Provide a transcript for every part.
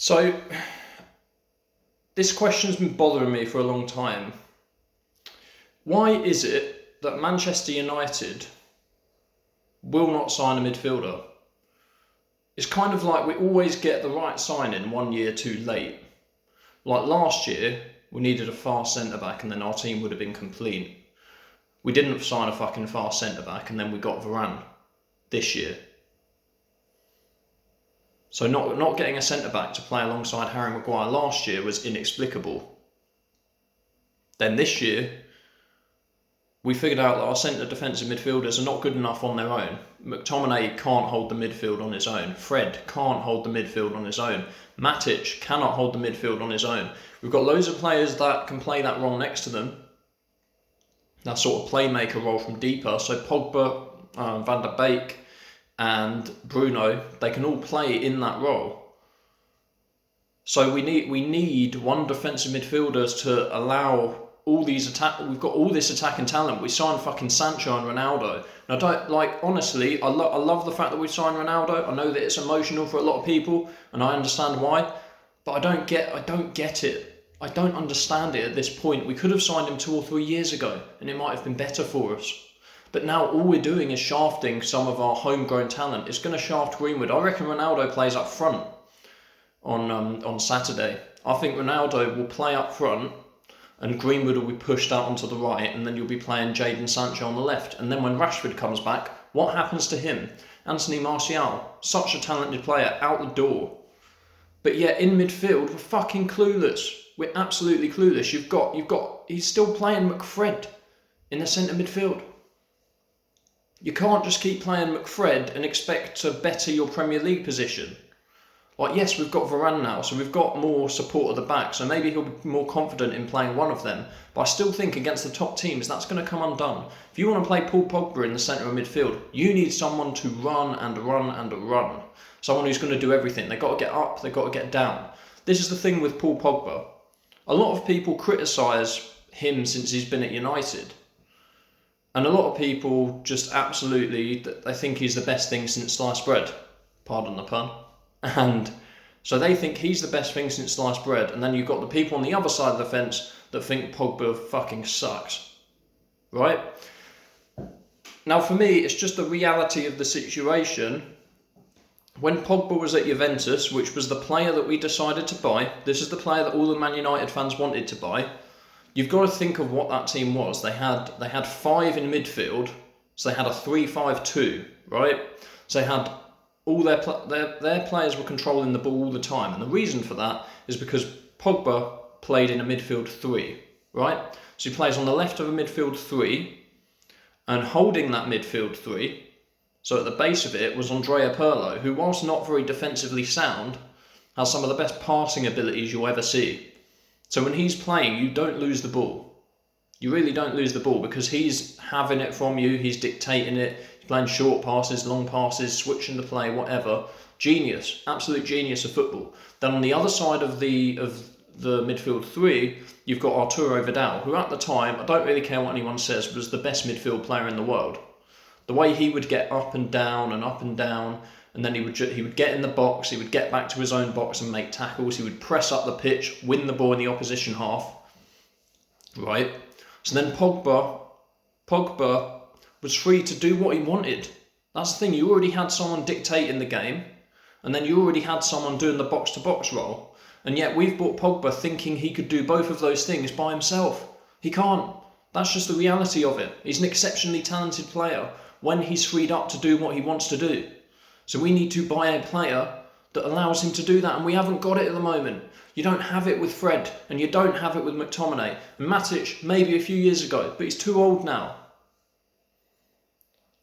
So, this question's been bothering me for a long time. Why is it that Manchester United will not sign a midfielder? It's kind of like we always get the right signing 1 year too late. Like last year, we needed a fast centre-back and then our team would have been complete. We didn't sign a fucking fast centre-back and then we got Varane this year. So not getting a centre-back to play alongside Harry Maguire last year was inexplicable. Then this year, we figured out that our centre defensive midfielders are not good enough on their own. McTominay can't hold the midfield on his own. Fred can't hold the midfield on his own. Matic cannot hold the midfield on his own. We've got loads of players that can play that role next to them. That sort of playmaker role from deeper. So Pogba, Van der Beek and Bruno, they can all play in that role. So we need one defensive midfielders to allow all these we've got all this attacking talent. We signed fucking Sancho and Ronaldo. And I don't honestly, I love the fact that we signed Ronaldo. I know that it's emotional for a lot of people and I understand why, but I don't get it. I don't understand it at this point. We could have signed him 2 or 3 years ago and it might have been better for us. But now all we're doing is shafting some of our homegrown talent. It's going to shaft Greenwood. I reckon Ronaldo plays up front on Saturday. I think Ronaldo will play up front and Greenwood will be pushed out onto the right, and then you'll be playing Jadon Sancho on the left. And then when Rashford comes back, what happens to him? Anthony Martial, such a talented player, out the door. But yet in midfield, we're fucking clueless. We're absolutely clueless. He's still playing McFred in the centre midfield. You can't just keep playing McFred and expect to better your Premier League position. Like, yes, we've got Varane now, so we've got more support at the back, so maybe he'll be more confident in playing one of them. But I still think against the top teams, that's going to come undone. If you want to play Paul Pogba in the centre of midfield, you need someone to run and run and run. Someone who's going to do everything. They've got to get up, they've got to get down. This is the thing with Paul Pogba. A lot of people criticise him since he's been at United. And a lot of people just absolutely, they think he's the best thing since sliced bread. Pardon the pun. And so they think he's the best thing since sliced bread. And then you've got the people on the other side of the fence that think Pogba fucking sucks. Right? Now for me, it's just the reality of the situation. When Pogba was at Juventus, which was the player that we decided to buy, this is the player that all the Man United fans wanted to buy. You've got to think of what that team was. They had 5 in midfield, so they had a 3-5-2, right? So they had all their players were controlling the ball all the time, and the reason for that is because Pogba played in a midfield 3, right? So he plays on the left of a midfield 3, and holding that midfield 3. So at the base of it was Andrea Pirlo, who, whilst not very defensively sound, has some of the best passing abilities you'll ever see. So when he's playing, you don't lose the ball. You really don't lose the ball because he's having it from you, he's dictating it, he's playing short passes, long passes, switching the play, whatever. Genius, absolute genius of football. Then on the other side of the midfield 3, you've got Arturo Vidal, who at the time, I don't really care what anyone says, was the best midfield player in the world. The way he would get up and down, and then he would get in the box, he would get back to his own box and make tackles, he would press up the pitch, win the ball in the opposition half, right? So then Pogba was free to do what he wanted. That's the thing, you already had someone dictating the game, and then you already had someone doing the box-to-box role, and yet we've bought Pogba thinking he could do both of those things by himself. He can't. That's just the reality of it. He's an exceptionally talented player when he's freed up to do what he wants to do. So we need to buy a player that allows him to do that, and we haven't got it at the moment. You don't have it with Fred, and you don't have it with McTominay. And Matic, maybe a few years ago, but he's too old now.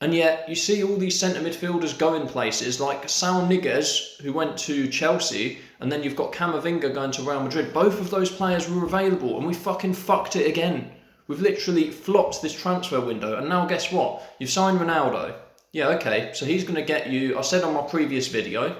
And yet, you see all these centre midfielders going places, like Saul Niguez, who went to Chelsea, and then you've got Camavinga going to Real Madrid. Both of those players were available, and we fucking fucked it again. We've literally flopped this transfer window, and now guess what? You've signed Ronaldo. Yeah, okay, so he's going to get you, I said on my previous video,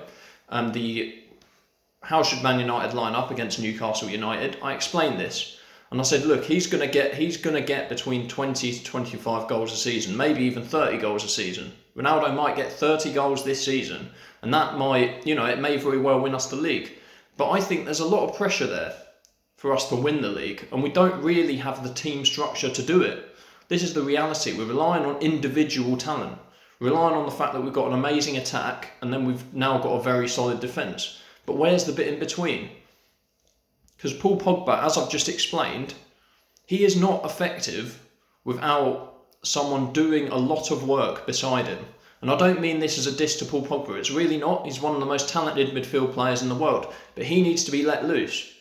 how should Man United line up against Newcastle United? I explained this, and I said, look, he's going to get between 20 to 25 goals a season, maybe even 30 goals a season. Ronaldo might get 30 goals this season, and that might, it may very well win us the league. But I think there's a lot of pressure there for us to win the league, and we don't really have the team structure to do it. This is the reality. We're relying on individual talent, relying on the fact that we've got an amazing attack, and then we've now got a very solid defence. But where's the bit in between? Because Paul Pogba, as I've just explained, he is not effective without someone doing a lot of work beside him. And I don't mean this as a diss to Paul Pogba, it's really not. He's one of the most talented midfield players in the world, but he needs to be let loose.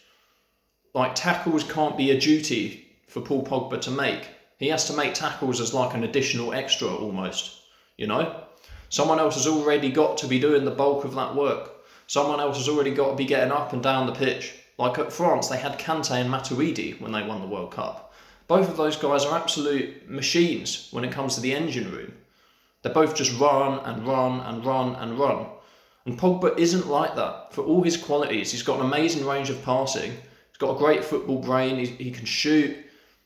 Like, tackles can't be a duty for Paul Pogba to make. He has to make tackles as like an additional extra almost, you know? Someone else has already got to be doing the bulk of that work. Someone else has already got to be getting up and down the pitch. Like at France, they had Kante and Matuidi when they won the World Cup. Both of those guys are absolute machines when it comes to the engine room. They both just run and run and run and run. And Pogba isn't like that. For all his qualities, he's got an amazing range of passing. He's got a great football brain. He can shoot.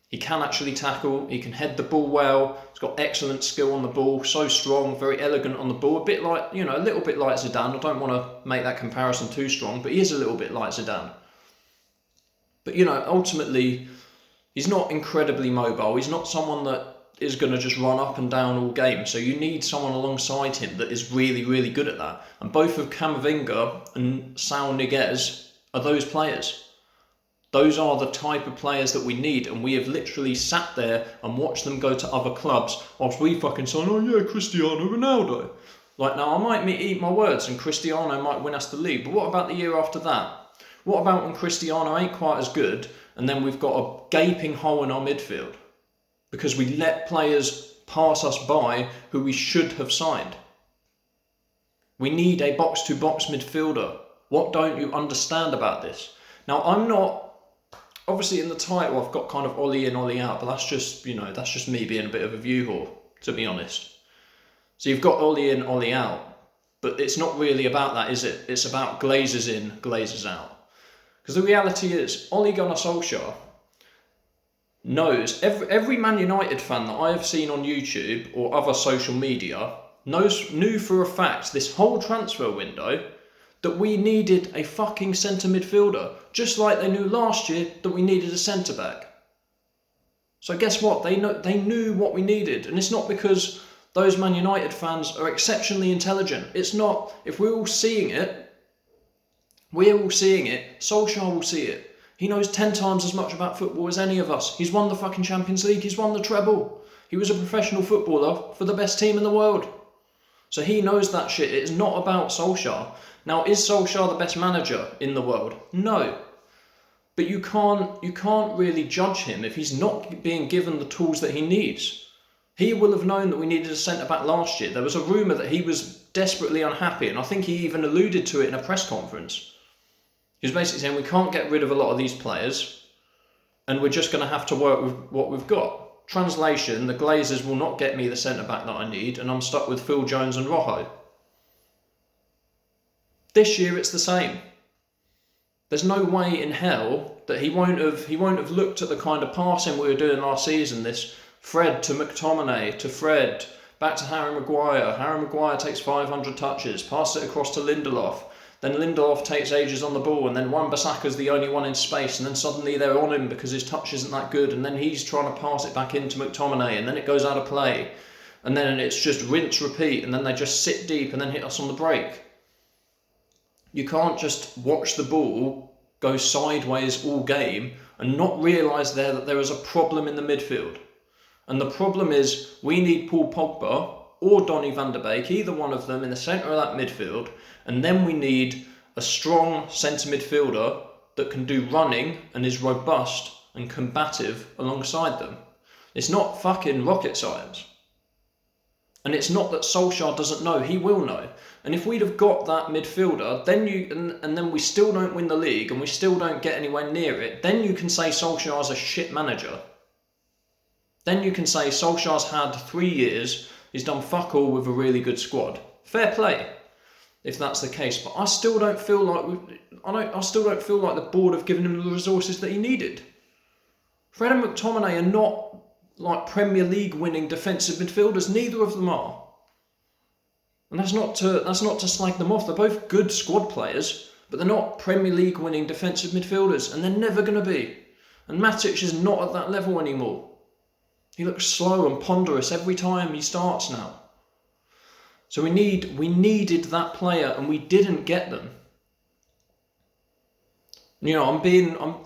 He can actually tackle. He can head the ball well. He's got excellent skill on the ball. So strong, very elegant on the ball. A bit like, a little bit like Zidane. I don't want to make that comparison too strong, but he is a little bit like Zidane. But, ultimately, he's not incredibly mobile. He's not someone that is going to just run up and down all game. So you need someone alongside him that is really, really good at that. And both of Camavinga and Saul Niguez are those players. Those are the type of players that we need. And we have literally sat there and watched them go to other clubs whilst we fucking say, oh yeah, Cristiano Ronaldo. Like, now I might eat my words and Cristiano might win us the league. But what about the year after that? What about when Cristiano ain't quite as good and then we've got a gaping hole in our midfield? Because we let players pass us by who we should have signed. We need a box-to-box midfielder. What don't you understand about this? Now, I'm not, obviously in the title I've got kind of Ollie in, Ollie out, but that's just me being a bit of a view whore, to be honest. So you've got Ollie in, Ollie out, but it's not really about that, is it? It's about Glazers in, Glazers out. Because the reality is, Ole Gunnar Solskjaer knows, every Man United fan that I have seen on YouTube or other social media knew for a fact this whole transfer window that we needed a fucking centre midfielder, just like they knew last year that we needed a centre back. So guess what? They knew what we needed, and it's not because those Man United fans are exceptionally intelligent. It's not. If we're all seeing it, Solskjaer will see it. He knows 10 times as much about football as any of us. He's won the fucking Champions League. He's won the treble. He was a professional footballer for the best team in the world. So he knows that shit. It is not about Solskjaer. Now, is Solskjaer the best manager in the world? No. But you can't really judge him if he's not being given the tools that he needs. He will have known that we needed a centre-back last year. There was a rumour that he was desperately unhappy, and I think he even alluded to it in a press conference. He was basically saying we can't get rid of a lot of these players and we're just going to have to work with what we've got. Translation, the Glazers will not get me the centre-back that I need and I'm stuck with Phil Jones and Rojo. This year it's the same. There's no way in hell that he won't have looked at the kind of passing we were doing last season, this Fred to McTominay to Fred, back to Harry Maguire. Harry Maguire takes 500 touches, passes it across to Lindelof. Then Lindelof takes ages on the ball, and then Wan-Bissaka's the only one in space, and then suddenly they're on him because his touch isn't that good, and then he's trying to pass it back into McTominay, and then it goes out of play. And then it's just rinse, repeat, and then they just sit deep and then hit us on the break. You can't just watch the ball go sideways all game and not realise that there is a problem in the midfield. And the problem is we need Paul Pogba or Donny van der Beek, either one of them in the centre of that midfield, and then we need a strong centre midfielder that can do running and is robust and combative alongside them. It's not fucking rocket science. And it's not that Solskjaer doesn't know, he will know. And if we'd have got that midfielder, then then we still don't win the league and we still don't get anywhere near it, then you can say Solskjaer's a shit manager. Then you can say Solskjaer's had 3 years, he's done fuck all with a really good squad. Fair play, if that's the case. But I still don't feel like the board have given him the resources that he needed. Fred and McTominay are not like Premier League winning defensive midfielders. Neither of them are. And that's not to slag them off. They're both good squad players. but they're not Premier League winning defensive midfielders, and they're never going to be. And Matic is not at that level anymore. He looks slow and ponderous every time he starts now. So we needed that player, and we didn't get them. You know,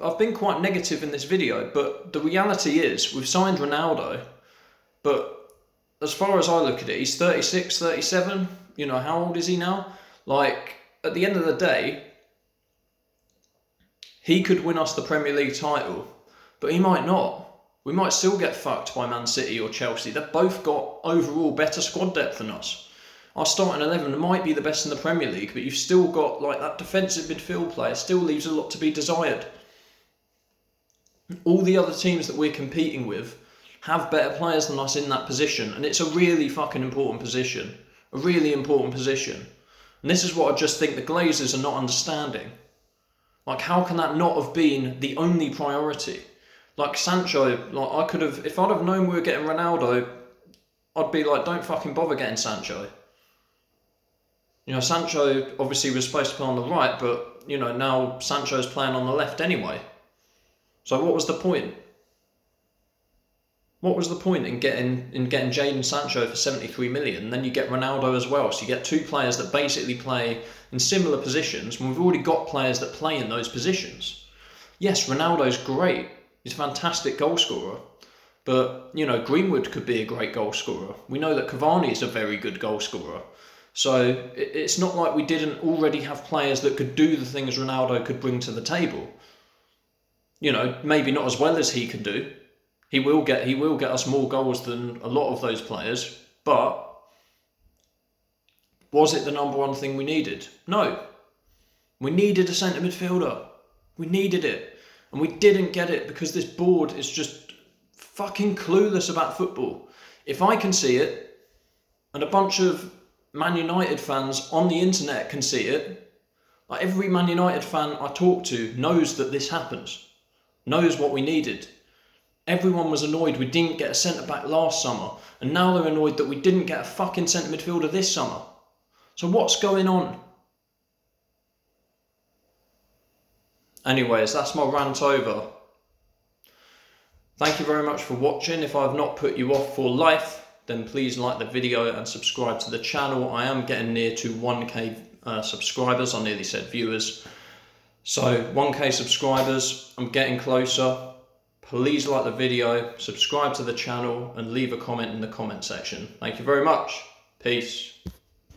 I've been quite negative in this video, but the reality is we've signed Ronaldo, but as far as I look at it, he's 36, 37. You know, how old is he now? Like, at the end of the day, he could win us the Premier League title, but he might not. We might still get fucked by Man City or Chelsea. They've both got overall better squad depth than us. Our starting 11 might be the best in the Premier League, but you've still got, like, that defensive midfield player still leaves a lot to be desired. All the other teams that we're competing with have better players than us in that position, and it's a really fucking important position. A really important position. And this is what I just think the Glazers are not understanding. Like, how can that not have been the only priority? Like, Sancho, like, I could have, if I'd have known we were getting Ronaldo, I'd be like, don't fucking bother getting Sancho. You know, Sancho obviously was supposed to play on the right, but, you know, now Sancho's playing on the left anyway. So what was the point? What was the point in getting Jadon Sancho for 73 million? And then you get Ronaldo as well. So you get two players that basically play in similar positions when we've already got players that play in those positions. Yes, Ronaldo's great. He's a fantastic goal scorer. But, you know, Greenwood could be a great goal scorer. We know that Cavani is a very good goal scorer. So it's not like we didn't already have players that could do the things Ronaldo could bring to the table. You know, maybe not as well as he can do. He will get us more goals than a lot of those players, but was it the number one thing we needed? No. We needed a centre midfielder. We needed it. And we didn't get it because this board is just fucking clueless about football. If I can see it, and a bunch of Man United fans on the internet can see it, like every Man United fan I talk to knows that this happens, knows what we needed. Everyone was annoyed we didn't get a centre-back last summer, and now they're annoyed that we didn't get a fucking centre midfielder this summer. So what's going on? Anyways, that's my rant over. Thank you very much for watching. If I've not put you off for life, then please like the video and subscribe to the channel. I am getting near to 1k subscribers. I nearly said viewers. So 1k subscribers, I'm getting closer. Please like the video, subscribe to the channel, and leave a comment in the comment section. Thank you very much. Peace.